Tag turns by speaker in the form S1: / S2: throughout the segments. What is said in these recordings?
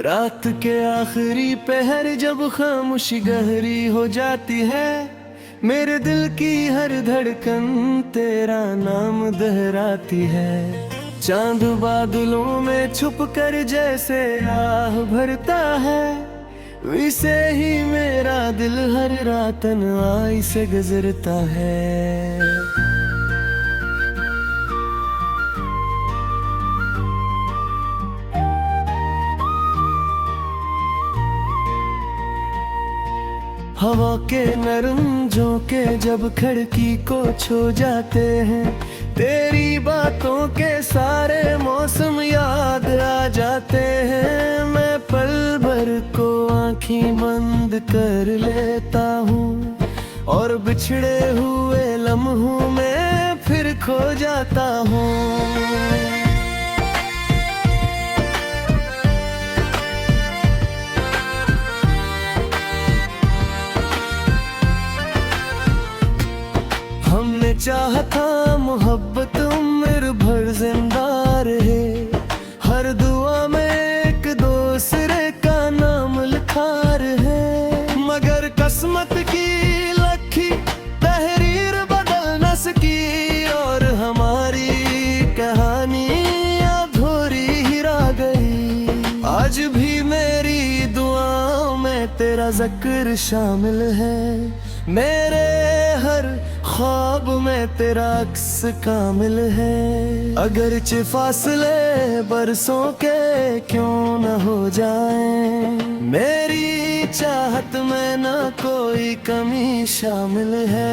S1: रात के आखिरी पहर जब खामोशी गहरी हो जाती है, मेरे दिल की हर धड़कन तेरा नाम दोहराती है। चांद बादलों में छुप कर जैसे आह भरता है, वैसे ही मेरा दिल हर रात तन्हाई से गुजरता है। हवा के नरम झोंके जब खिड़की को छू जाते हैं, तेरी बातों के सारे मौसम याद आ जाते हैं। मैं पल भर को आँखें बंद कर लेता हूँ और बिछड़े हुए लम्हों में फिर खो जाता हूँ। हमने चाहा था मोहब्बत उम्र भर जिंदा रहे, हर दुआ में एक दूसरे का नाम लिखा रहे। मगर किस्मत की लखी तहरीर बदल न सकी और हमारी कहानी अधूरी ही रह गई। आज भी मेरी दुआओं में तेरा जिक्र शामिल है, मेरे हर ख्वाब में तेरा अक्स कामिल है। अगरचे फासले बरसों के क्यों न हो जाएं, मेरी चाहत में ना कोई कमी शामिल है।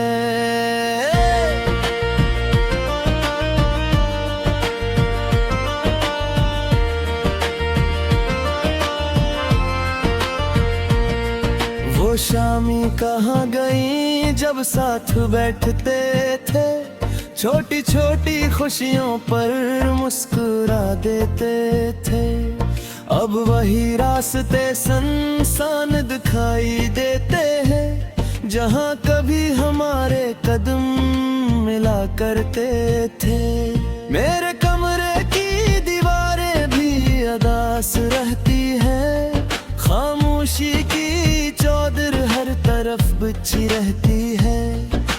S1: वो शामी कहाँ गई जब साथ बैठते थे, छोटी छोटी खुशियों पर मुस्कुरा देते थे। अब वही रास्ते सुनसान दिखाई देते हैं, जहाँ कभी हमारे कदम मिला करते थे। मेरे कमरे की दीवारें भी अदास रहती हैं, खामोशी की चौदर हर तरफ बिछी रहती है।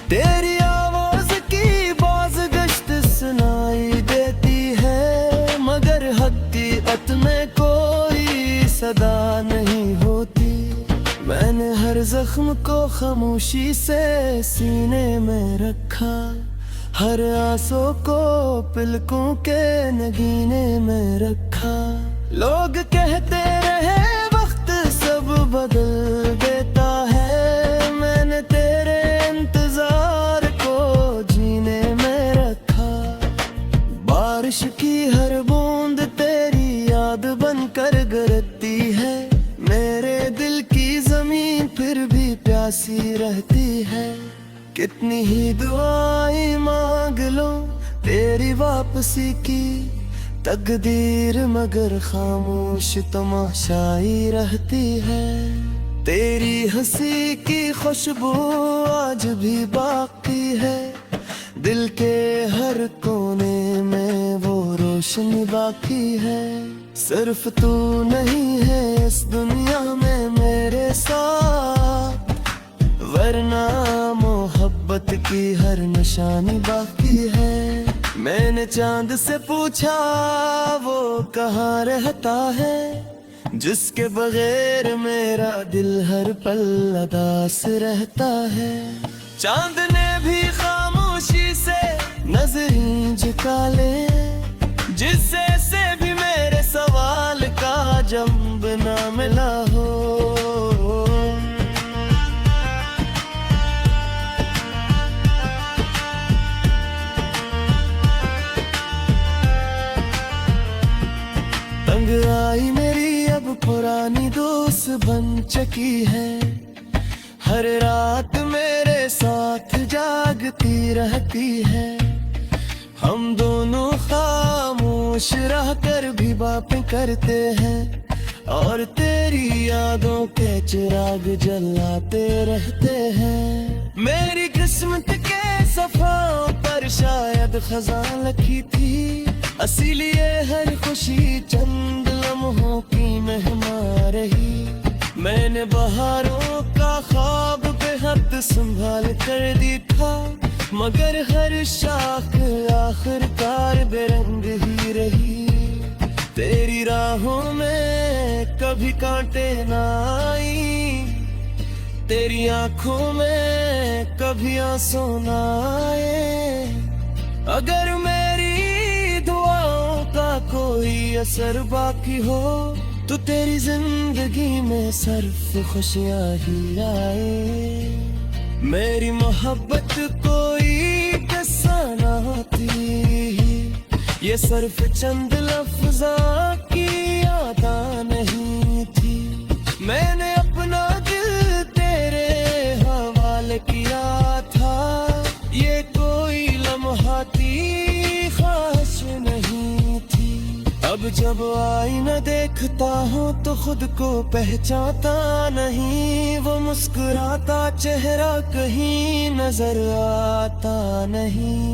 S1: तेरी आवाज की बाज़गश्त सुनाई देती है, मगर हकीकत में कोई सदा नहीं होती। मैंने हर जख्म को खामोशी से सीने में रखा, हर आंसू को पलकों के नगीने में रखा। लोग कहते रहे वक्त सब बदल देता है, मैंने तेरे इंतजार को जीने में रखा। बारिश की हर बूंद तेरी याद बनकर गिरती है, मेरे दिल की जमीन फिर भी प्यासी रहती है। कितनी ही दुआएं मांग लो तेरी वापसी की, तकदीर मगर खामोश तमाशाई रहती है। तेरी हंसी की खुशबू आज भी बाकी है, दिल के हर कोने में वो रोशनी बाकी है। सिर्फ तू नहीं है इस दुनिया में मेरे साथ, वरना मोहब्बत की हर निशानी बाकी है। मैंने चांद से पूछा वो कहाँ रहता है, जिसके बगैर मेरा दिल हर पल उदास रहता है। चांद ने भी खामोशी से नजरें झुका ले, जिससे भी मेरे सवाल का जवाब ना मिला हो। तंग आई मेरी अब पुरानी दोस्त बन चुकी है, हर रात मेरे साथ जागती रहती है। हम दोनों खामोश रह कर भी बातें करते हैं, और तेरी यादों के चिराग जलाते रहते हैं। मेरी किस्मत के सफाओं पर शायद खजां लिखी थी, इसीलिए हर खुशी चंद लम्हों की मेहमान रही। मैंने बहारों का ख्वाब बेहद संभाल कर दी था, मगर हर शाख आखिरकार बेरंग ही रही। तेरी राहों में कभी कांटे ना आई, तेरी आंखों में कभी आंसू ना आए। अगर मेरी दुआओं का कोई असर बाकी हो, तो तेरी जिंदगी में सिर्फ खुशियां ही आए। मेरी मोहब्बत कोई किस्सा ना होती, ये सिर्फ चंद लफ्ज़ों की यादा नहीं थी। मैंने अपना दिल तेरे हवाले किया था, ये कोई लम्हाती ख्वाहिश नहीं थी। अब जब आईना देखता हूँ तो खुद को पहचानता नहीं, वो मुस्कुराता चेहरा कहीं नजर आता नहीं।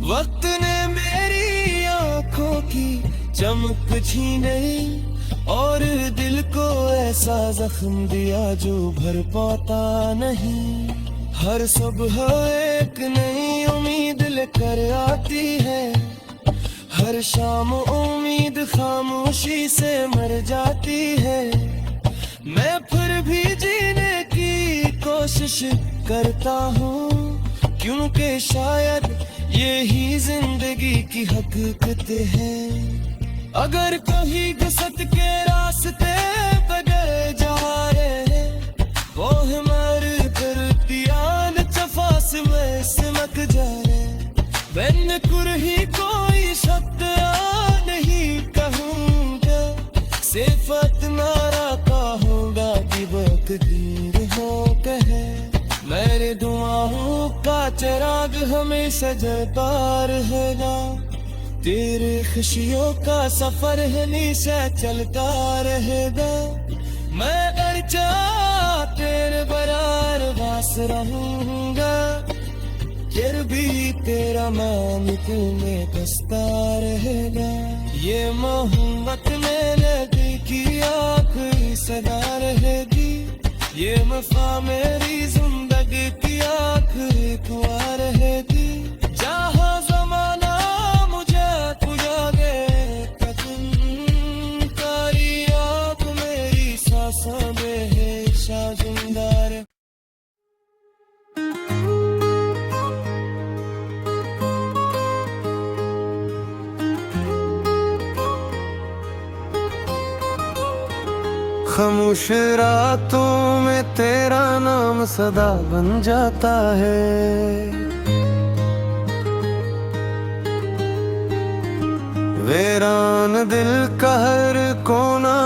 S1: वक्त ने मेरी आंखों की चमक छीनी और दिल को ऐसा जख्म दिया जो भर पाता नहीं। हर सुबह एक नई उम्मीद लेकर आती है, हर शाम उम्मीद खामोशी से मर जाती है। मैं फिर भी जीने की कोशिश करता हूँ, क्योंकि शायद यही जिंदगी की हकीकत है। अगर कहीं घुसत के रास्ते बदल जा रहे, वो हमार करतियान चफास में सिमक जाए। मैंने कुरही कोई शब्द नहीं कहूँगा, सिर्फ नारा कहूँगा कि बकदीर हो कहे। मेरे दुआओं का चिराग हमेशा जलता रहेगा, तेरे खुशियों का सफर हमेशा चलता रहेगा। मैं अर्चा तेरे बरार वास रहूँगा, फिर भी तेरा नाम दिल में बसता रहेगा। ये मोहब्बत में लगी की आखिरी सदा रहेगी, ये वफा मेरी जिंदगी की आखिरी दुआ रहेगी। जहाँ ज़माना मुझे पुजागे कदम, तारी आप मेरी सांसों में है शाजिंदार। खामोश रातों में तेरा नाम सदा बन जाता है, वीरान दिल का हर कोना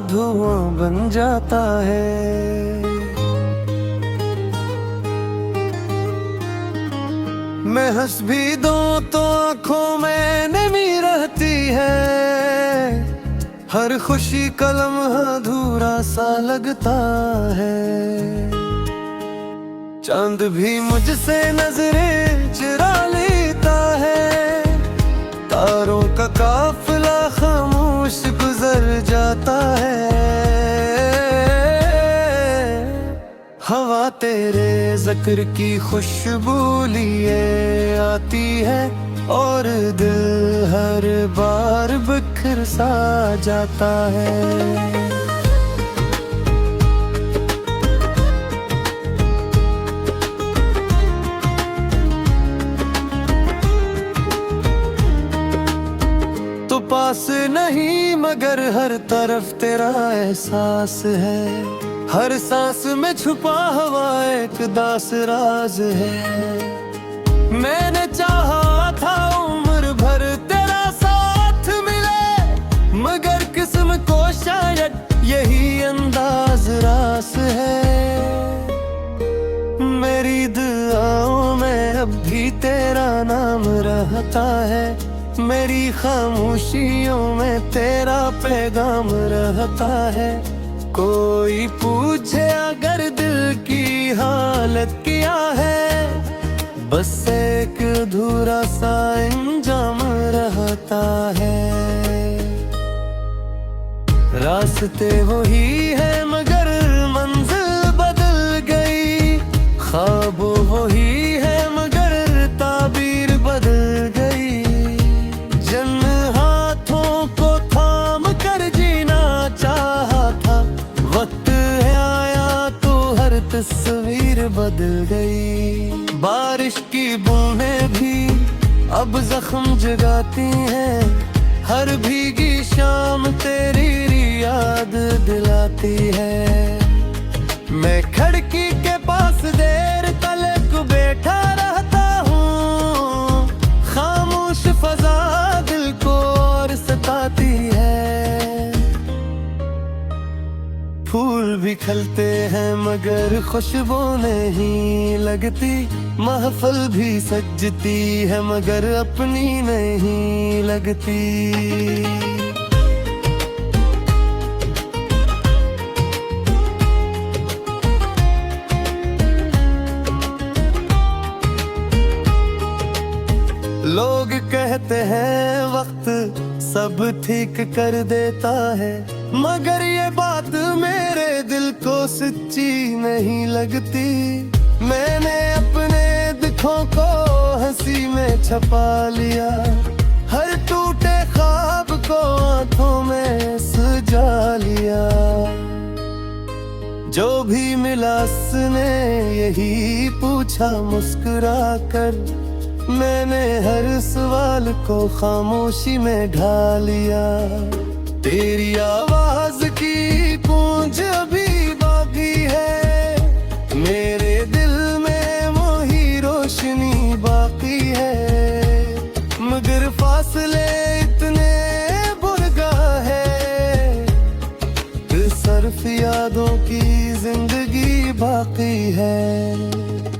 S1: धुआं बन जाता है। मैं हंस भी दूं तो आंखों में नमी रहती है, हर खुशी का लम्हा अधूरा सा लगता है। चांद भी मुझसे नजरें चुरा लेता है, तारों का काफिला खामोश गुजर जाता है। हवा तेरे जिक्र की खुशबू लिए आती है, और दिल हर बार बिखर सा जाता है। तो पास नहीं मगर हर तरफ तेरा एहसास है, हर सांस में छुपा हुआ एक दास राज है। मैंने चाहा था उम्र भर तेरा साथ मिले, मगर किस्म को शायद यही अंदाज रास है। मेरी दुआओं में अब भी तेरा नाम रहता है, मेरी खामोशियों में तेरा पैगाम रहता है। कोई पूछे अगर दिल की हालत क्या है, बस एक अधूरा सा इंजाम रहता है। रास्ते वही है मगर मंजिल बदल गई, ख्वाब वही है मगर ताबीर बदल गई। जिन हाथों को थाम कर जीना चाहा था, वक्त है आया तो हर तस्वीर बदल गई। बारिश की बूंदें भी अब जख्म जगाती हैं, हर भीगी शाम तेरी याद दिलाती है। मैं खिड़की के पास देर तलक बैठा रहता हूँ, खामोश फजा दिल को और सताती है। फूल भी खिलते हैं मगर खुशबू नहीं लगती, महफिल भी सजती है मगर अपनी नहीं लगती। लोग कहते हैं वक्त सब ठीक कर देता है, मगर ये बात मेरे दिल को सच्ची नहीं लगती। मैंने अपने दुखों को हंसी में छुपा लिया, हर टूटे ख्वाब को आंखों में सजा लिया। जो भी मिला उसने यही पूछा मुस्कुरा कर, मैंने हर सवाल को खामोशी में ढाल लिया। तेरी आवाज की गूंज अभी बाकी है, मेरे दिल में वही रोशनी बाकी है, मगर फासले इतने बुरगा है, सिर्फ यादों की जिंदगी बाकी है।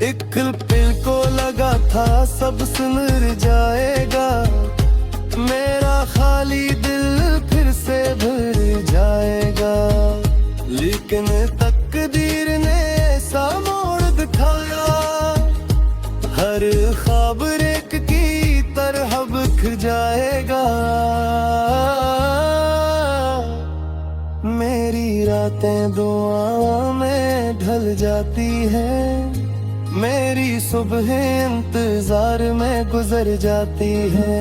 S1: एक पिल को लगा था सब सुलझ जाएगा, मेरा खाली दिल फिर से भर जाएगा। लेकिन तकदीर ने ऐसा मोड़ दिखाया, हर ख्वाब रेत की तरह बिख जाएगा। मेरी रातें दुआ में ढल जाती है, मेरी सुबह इंतजार में गुजर जाती है।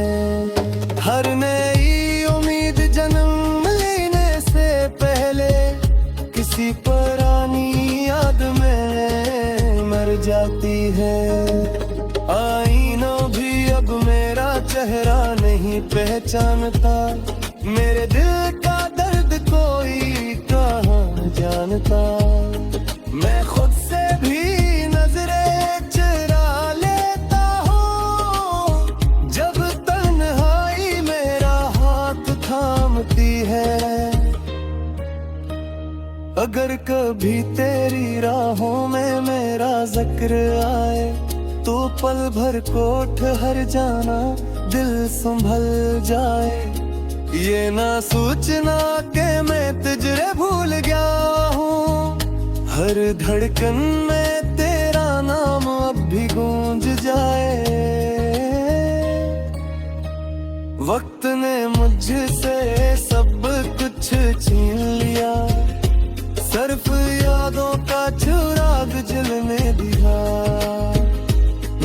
S1: हर नई उम्मीद जन्म लेने से पहले किसी पुरानी याद में मर जाती है। आईना भी अब मेरा चेहरा नहीं पहचानता, मेरे दिल का दर्द कोई कहाँ जानता। मैं खुद से भी नजरें चुरा लेता हूँ, जब तन्हाई मेरा हाथ थामती है। अगर कभी तेरी राहों में मेरा जिक्र आए, तो पल भर को ठहर जाना, दिल संभल जाए। ये ना सोचना कि मैं तुझे भूल गया हूँ, हर धड़कन में तेरा नाम अब भी गूंज जाए। वक्त ने मुझसे सब कुछ छीन लिया, सिर्फ यादों का चिराग जलने दिया।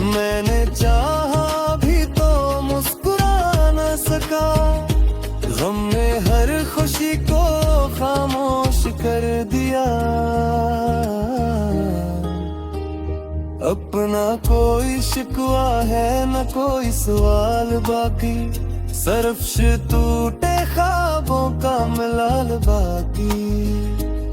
S1: मैंने चाहा भी तो मुस्कुरा न सका, गम ने हर खुशी को खामोश कर दिया। अपना कोई शिकवा है न कोई सवाल बाकी, सिर्फ टूटे ख्वाबों का मिलाल बाकी।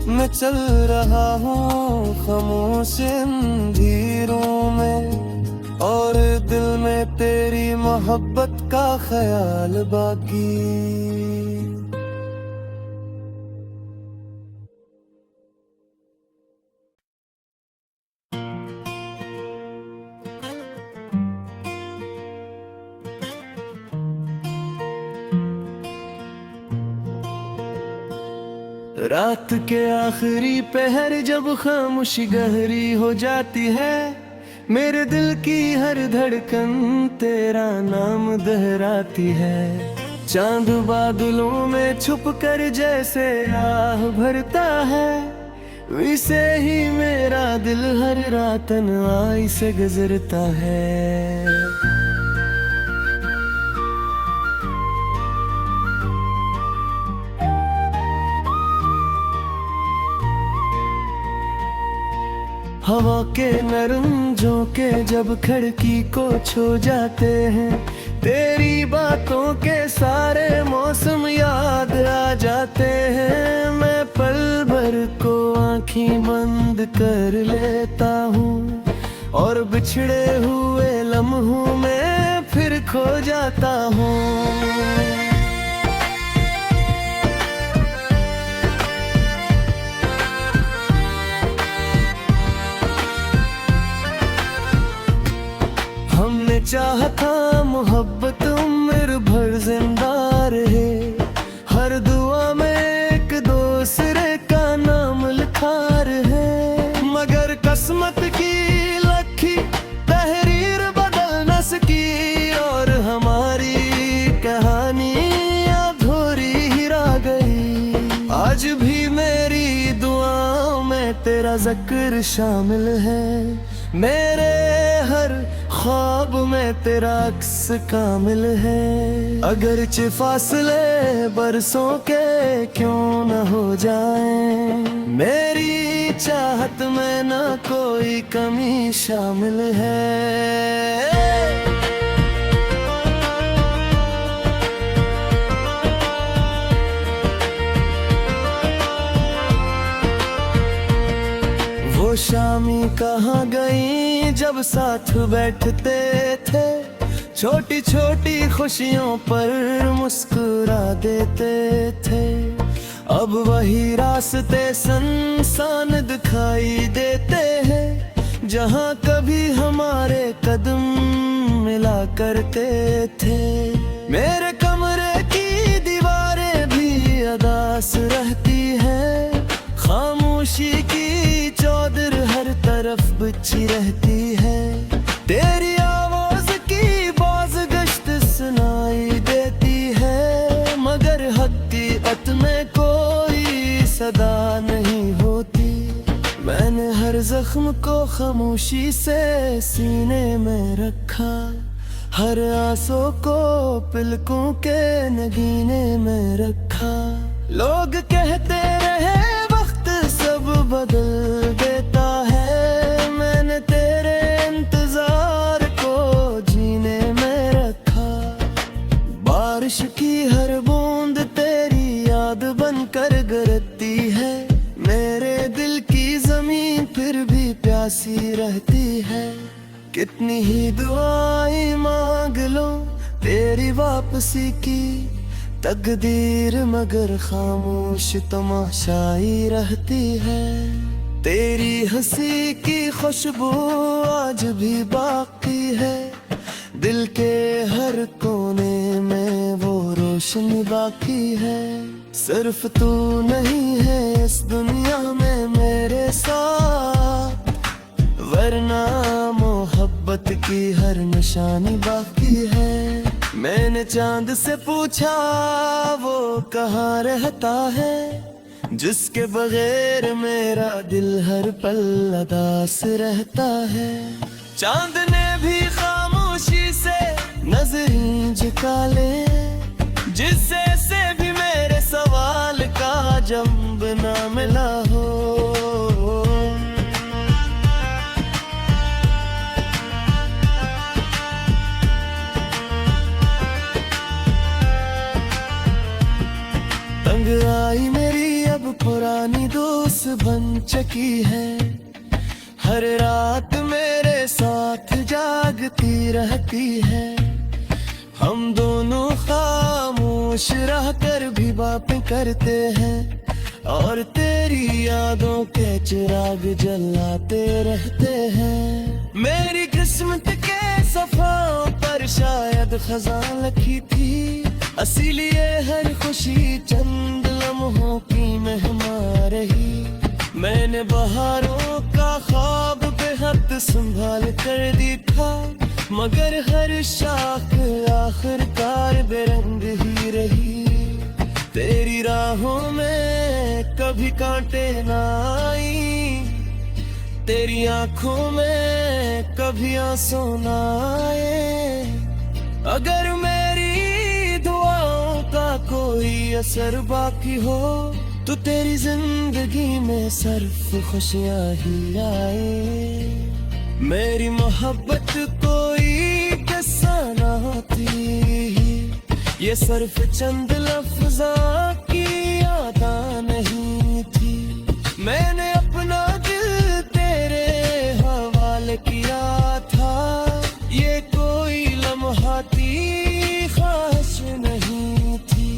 S1: मैं चल रहा हूँ खामोश अंधेरों में, और दिल में तेरी मोहब्बत का ख्याल बाकी। रात के आखिरी पहर जब खामोशी गहरी हो जाती है, मेरे दिल की हर धड़कन तेरा नाम दोहराती है। चांद बादलों में छुप कर जैसे आह भरता है, वैसे ही मेरा दिल हर रात तन्हाई से गुजरता है। हवा के नरम झोंके जब खिड़की को छू जाते हैं, तेरी बातों के सारे मौसम याद आ जाते हैं। मैं पल भर को आँखें बंद कर लेता हूँ और बिछड़े हुए लम्हों में फिर खो जाता हूँ। हमने चाहा था मोहब्बत उम्र भर जिंदा रहे, हर दुआ में एक दूसरे का नाम लिखा रहे। मगर किस्मत की लखी तहरीर बदल न सकी और हमारी कहानी अधूरी ही रह गई। आज भी मेरी दुआओं में तेरा जिक्र शामिल है, मेरे हर ख्वाब में तेरा अक्स कामिल है। अगरचे फासले बरसों के क्यों न हो जाएं, मेरी चाहत में ना कोई कमी शामिल है। वो शामी कहाँ गई जब साथ बैठते थे, छोटी छोटी खुशियों पर मुस्कुरा देते थे। अब वही रास्ते सुनसान दिखाई देते हैं, जहाँ कभी हमारे कदम मिला करते थे। मेरे कमरे की दीवारें भी अदास रहती हैं, खामोशी की चौदर हर तरफ बिछी रहती है। तेरी आवाज की बाज गश्त सुनाई देती है, मगर हकीकत में कोई सदा नहीं होती। मैंने हर जख्म को खामोशी से सीने में रखा, हर आंसू को पलकों के नगीने में रखा। लोग कहते रहे सब बदल देता है, मैंने तेरे इंतजार को जीने में रखा। बारिश की हर बूंद तेरी याद बनकर गिरती है, मेरे दिल की जमीन फिर भी प्यासी रहती है। कितनी ही दुआएं मांग लो तेरी वापसी की, तकदीर मगर खामोश तमाशाई रहती है। तेरी हंसी की खुशबू आज भी बाकी है, दिल के हर कोने में वो रोशनी बाकी है। सिर्फ तू नहीं है इस दुनिया में मेरे साथ, वरना मोहब्बत की हर निशानी बाकी है। मैंने चांद से पूछा वो कहाँ रहता है, जिसके बगैर मेरा दिल हर पल उदास रहता है। चांद ने भी खामोशी से नजरें झुका ले, जिससे भी मेरे सवाल का जवाब ना मिला हो। तंग आई मेरी अब पुरानी दोस्त बन चुकी है, हर रात मेरे साथ जागती रहती है। हम दोनों खामोश रह कर भी बातें करते हैं, और तेरी यादों के चिराग जलाते रहते हैं। मेरी किस्मत के सफाओं पर शायद खजान लिखी थी, इसीलिए हर खुशी चंद लम्हों की मेहमान रही। मैंने बहारों का ख्वाब बेहद संभाल कर दिखा, मगर हर शाख आखिरकार बेरंग ही रही। तेरी राहों में कभी कांटे ना आई, तेरी आंखों में कभी आंसू ना आए। अगर मेरी दुआओं का कोई असर बाकी हो, तो तेरी जिंदगी में सिर्फ खुशियां ही आए। मेरी मोहब्बत कोई किस्सा ना होती, ये सिर्फ चंद लफ्ज़ा की यादा नहीं थी। मैंने अपना दिल तेरे हवाले किया था, ये कोई लम्हाती ख्वाहिश नहीं थी।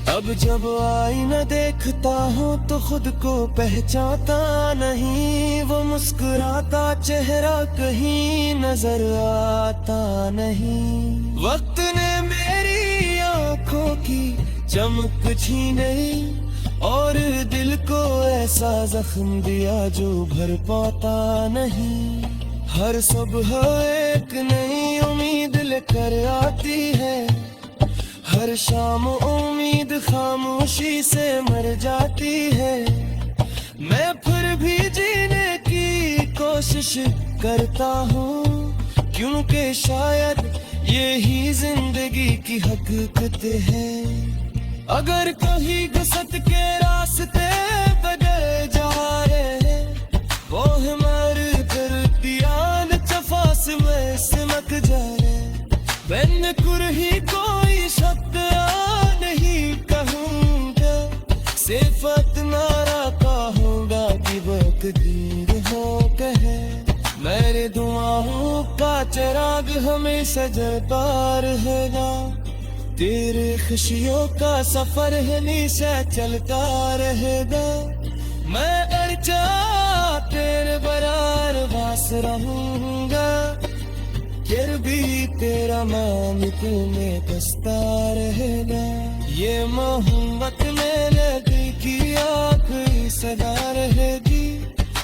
S1: अब जब आईना देखता हूँ तो खुद को पहचानता नहीं, वो मुस्कुराता चेहरा कहीं नजर आता नहीं। वक्त ने मेरी आंखों की चमक छीनी और दिल को ऐसा जख्म दिया जो भर पाता नहीं। हर सुबह एक नई उम्मीद लेकर आती है, हर शाम उम्मीद खामोशी से मर जाती है। मैं फिर भी जीने की कोशिश करता हूँ, क्योंकि शायद यही जिंदगी की हकीकत है। अगर कहीं घुसत के रास्ते बदल जा रहे, वो हमार दियान चफास में सिमट जा रहे। मैंने कुरही कोई शब्द नहीं कहूँगा, सिफत नारा कहूँगा कि बकदीर हो कहे। मेरे दुआओं का चिराग हमेशा जलता रहेगा, तेरे खुशियों का सफर हमेशा चलता रहेगा। मैं अर्चा तेरे बरार वास रहूँगा, फिर भी तेरा नाम तुम्हें बसता रहेगा। ये मोहब्बत मेरे दिल की आखिरी सदा रहेगी,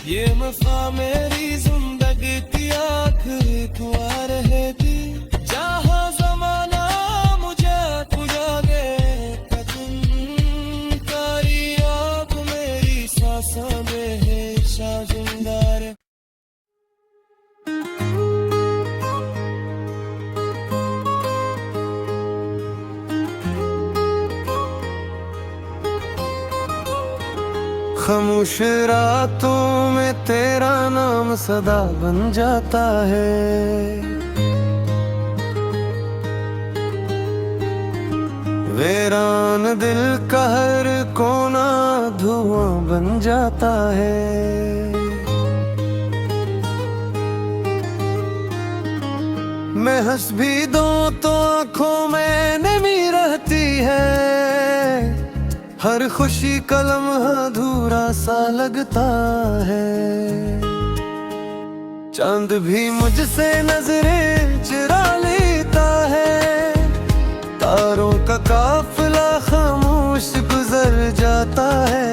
S1: ये वफा मेरी जिंदगी की आखिरी दुआ रहेगी। जहाँ ज़माना मुझे पुजागे कदम कारी, आप मेरी सांसों में हमेशा जिंदा रहे। खामोश रातों में तेरा नाम सदा बन जाता है, वीरान दिल का हर कोना धुआं बन जाता है। मैं हंस भी दूं तो आंखों में नमी रहती है, हर खुशी कलम अधूरा सा लगता है। चांद भी मुझसे नजरें चुरा लेता है, तारों का काफिला खामोश गुजर जाता है।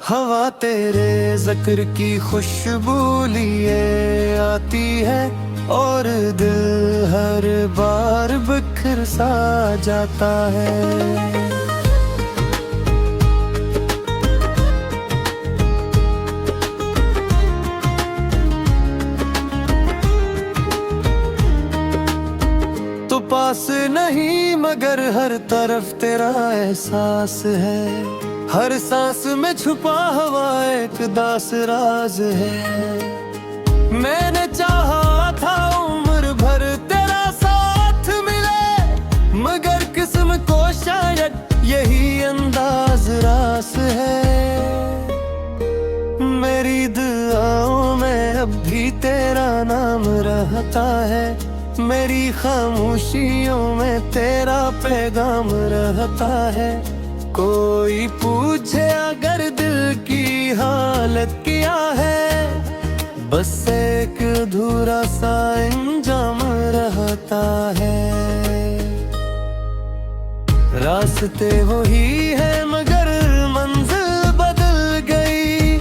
S1: हवा तेरे जिक्र की खुशबू लिए आती है, और दिल हर बार बिखर सा जाता है। तो पास नहीं मगर हर तरफ तेरा एहसास है, हर सांस में छुपा हुआ एक दास राज है। मैंने चाहा था उम्र भर तेरा साथ मिले, मगर किस्म को शायद यही अंदाज रास है। मेरी दुआओं में अब भी तेरा नाम रहता है, मेरी खामोशियों में तेरा पैगाम रहता है। कोई पूछे अगर दिल की हालत क्या है, बस एक अधूरा सा इंजाम रहता है। रास्ते वही है मगर मंजिल बदल गई,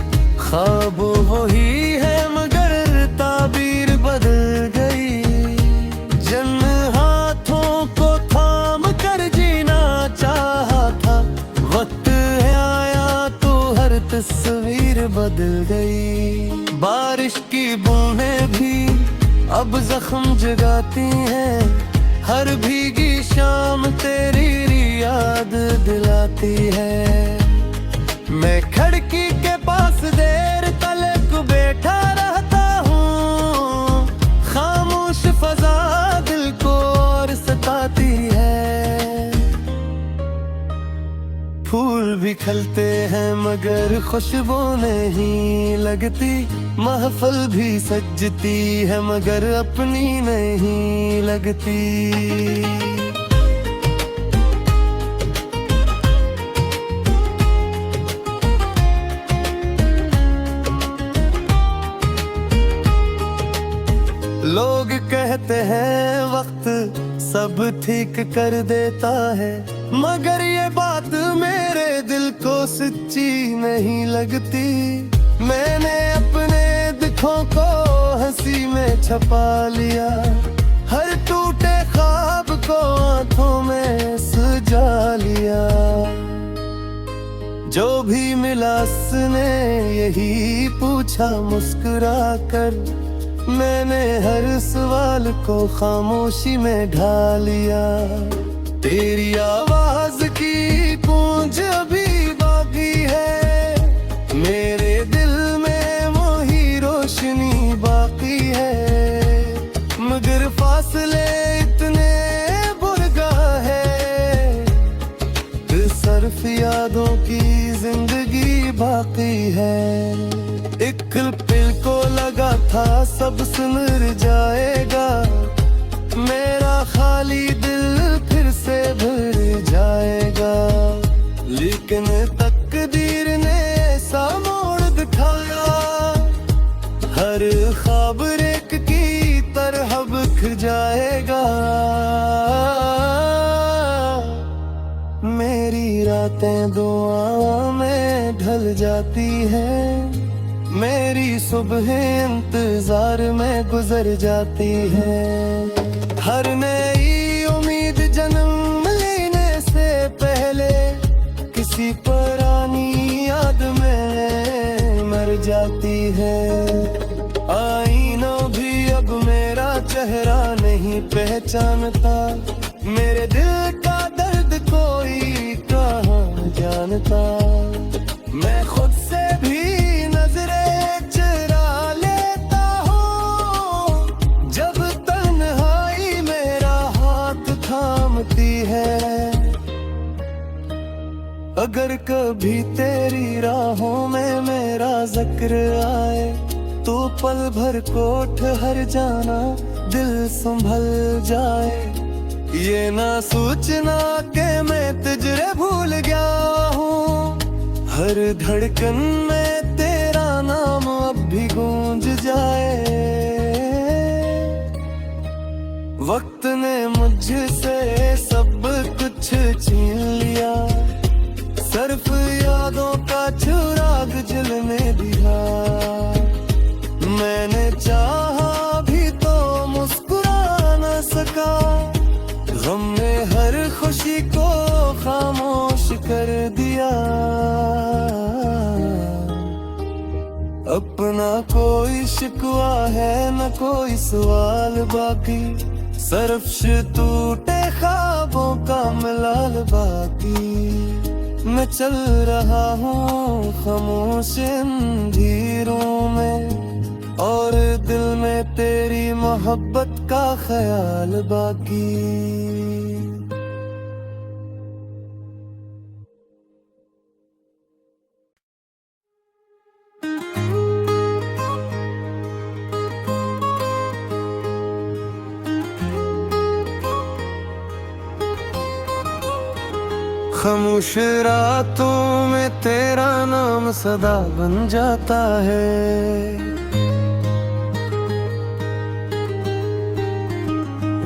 S1: ख्वाब वही है मगर ताबीर बदल गई। जिन हाथों को थाम कर जीना चाहा था, वक्त आया तो हर तस्वीर बदल गई। बारिश की बूंदें भी अब जख्म जगाती हैं, हर भीगी शाम तेरी याद दिलाती है। मैं खिड़की के पास देर तलक बैठा रहता हूँ, खामोश फजा दिल को और सताती है। फूल भी खिलते हैं मगर खुशबू नहीं लगती, महफिल भी सजती है मगर अपनी नहीं लगती। लोग कहते हैं वक्त सब ठीक कर देता है, मगर ये बात मेरे दिल को सच्ची नहीं लगती। मैंने अपने दुखों को हंसी में छुपा लिया, हर टूटे ख्वाब को आंखों में सजा लिया। जो भी मिला उसने यही पूछा मुस्कुरा कर, मैंने हर सवाल को खामोशी में ढाल लिया। तेरी आवाज की गूंज अभी बाकी है, मेरे दिल में वही रोशनी बाकी है, मगर फासले इतने बुरगा है, सिर्फ यादों की जिंदगी बाकी है। एक पल को लगा था सब सुधर जाएगा, मेरा खाली दिल फिर से भर जाएगा, लेकिन तकदीर ने ऐसा मोड़ दिखाया, हर ख्वाब रेत की तरह बिखर जाएगा। मेरी रातें दुआओं में ढल जाती है, मेरी सुबह इंतजार में गुजर जाती है। हर नई उम्मीद जन्म लेने से पहले किसी पुरानी याद में मर जाती है। आईना भी अब मेरा चेहरा नहीं पहचानता, मेरे दिल का दर्द कोई कहाँ जानता। मैं खुद से भी नजरें चुरा लेता हूँ, जब तन्हाई मेरा हाथ थामती है। अगर कभी तेरी राहों में मेरा जिक्र आए, तो पल भर को ठहर जाना, दिल संभल जाए। ये ना सोचना कि मैं तुझे भूल गया हूँ, हर धड़कन में तेरा नाम अब भी गूंज जाए। वक्त ने मुझसे सब कुछ छीन लिया, सिर्फ यादों का चिराग जलने दिया। मैंने चाहा भी तो मुस्कुरा न सका, गम ने हर खुशी को खामोश कर दिया। अपना कोई शिकवा है न कोई सवाल बाकी, सिर्फ टूटे ख्वाबों का मिलाल बाकी। मैं चल रहा हूँ खामोश अंधेरों में, और दिल में तेरी मोहब्बत का ख्याल बाकी। खामोश रातों में तेरा नाम सदा बन जाता है,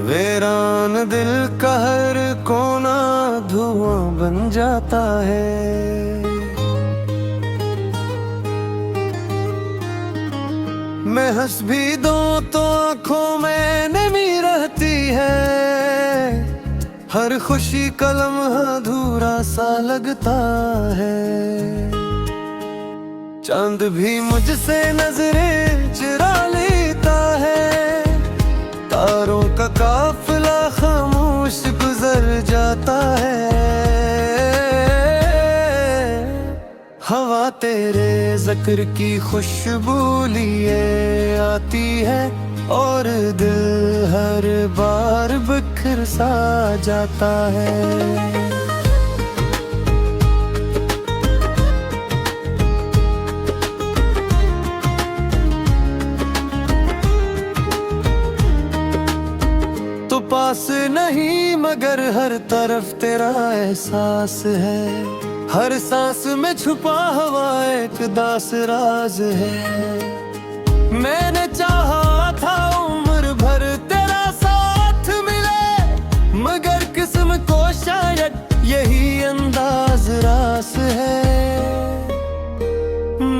S1: वीरान दिल का हर कोना धुआं बन जाता है। मैं हंस भी दूं तो आंखों में नमी रहती है, हर खुशी का लम्हा अधूरा सा लगता है। चांद भी मुझसे नजरें चुरा लेता है, तारों का काफिला खामोश गुजर जाता है। हवा तेरे ज़िक्र की खुशबू लिए आती है, और दिल हर बार बिखर सा जाता है। तो पास नहीं मगर हर तरफ तेरा एहसास है, हर सांस में छुपा हुआ एक दास राज है। मैंने चाहा था उम्र भर तेरा साथ मिले, मगर किस्म को शायद यही अंदाज रास है।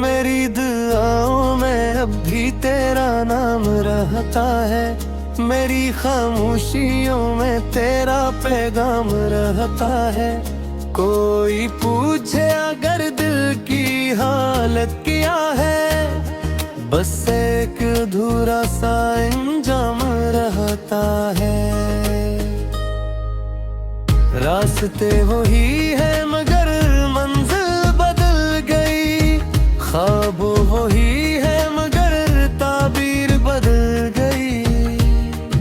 S1: मेरी दुआओं में अब भी तेरा नाम रहता है, मेरी खामोशियों में तेरा पैगाम रहता है। कोई पूछे अगर दिल की हालत क्या है, बस एक अधूरा सा इंजाम रहता है। रास्ते वही है मगर मंजिल बदल गई, ख्वाब वही है मगर ताबीर बदल गई।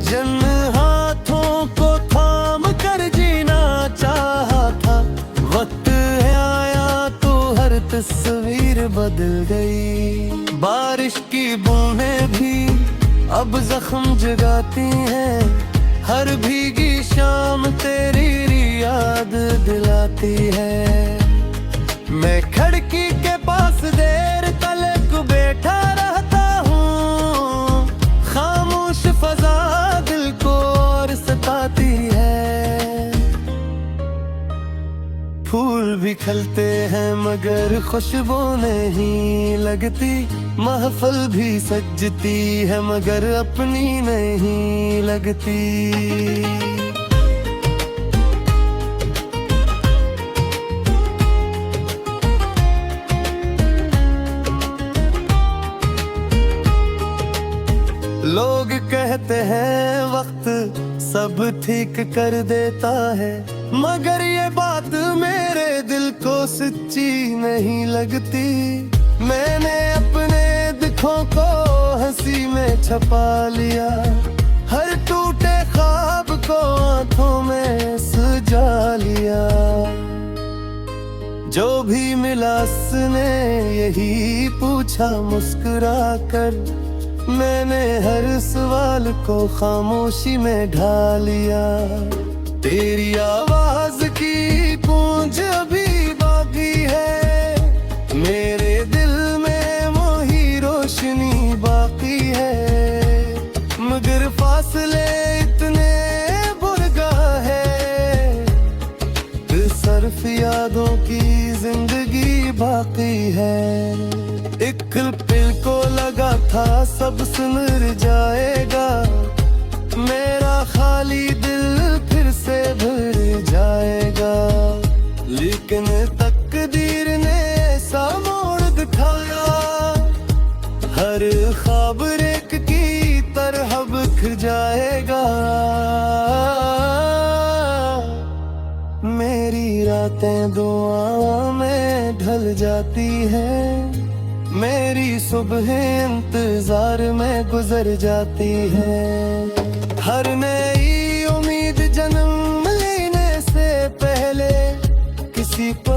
S1: जन हाथों को थाम कर जीना चाहा था, वक्त आया तो हर तस्वीर बदल गई। बारिश की बूंदें भी अब जख्म जगाती हैं, हर भीगी शाम तेरी याद दिलाती है। मैं खिड़की के पास देर तक बैठा रहता हूँ, खामोश फजा दिल को और सताती है। फूल भी खिलते हैं मगर खुशबू नहीं लगती, महफिल भी सजती है मगर अपनी नहीं लगती। लोग कहते हैं वक्त सब ठीक कर देता है, मगर ये बात मेरे दिल को सच्ची नहीं लगती। मैंने अपने दुखों को हंसी में छुपा लिया, हर टूटे ख्वाब को आंखों में सजा लिया। जो भी मिला उसने यही पूछा मुस्कुरा कर, मैंने हर सवाल को खामोशी में ढा लिया। तेरी आवाज की गूंज अभी बाकी है, मेरे दिल में मोही रोशनी बाकी है, मगर फासले इतने बुरगा है, सिर्फ यादों की जिंदगी बाकी है। एक पल को लगा था सब सुलझ जाएगा, मेरा खाली दिल फिर से भर जाएगा। लेकिन तकदीर ने ऐसा मोड़ दिखाया, हर ख्वाब रेख की तरह बिखर जाएगा। मेरी रातें दुआ में ढल जाती है, मेरी सुबह इंतजार में गुजर जाती है। हर नई उम्मीद जन्म लेने से पहले किसी को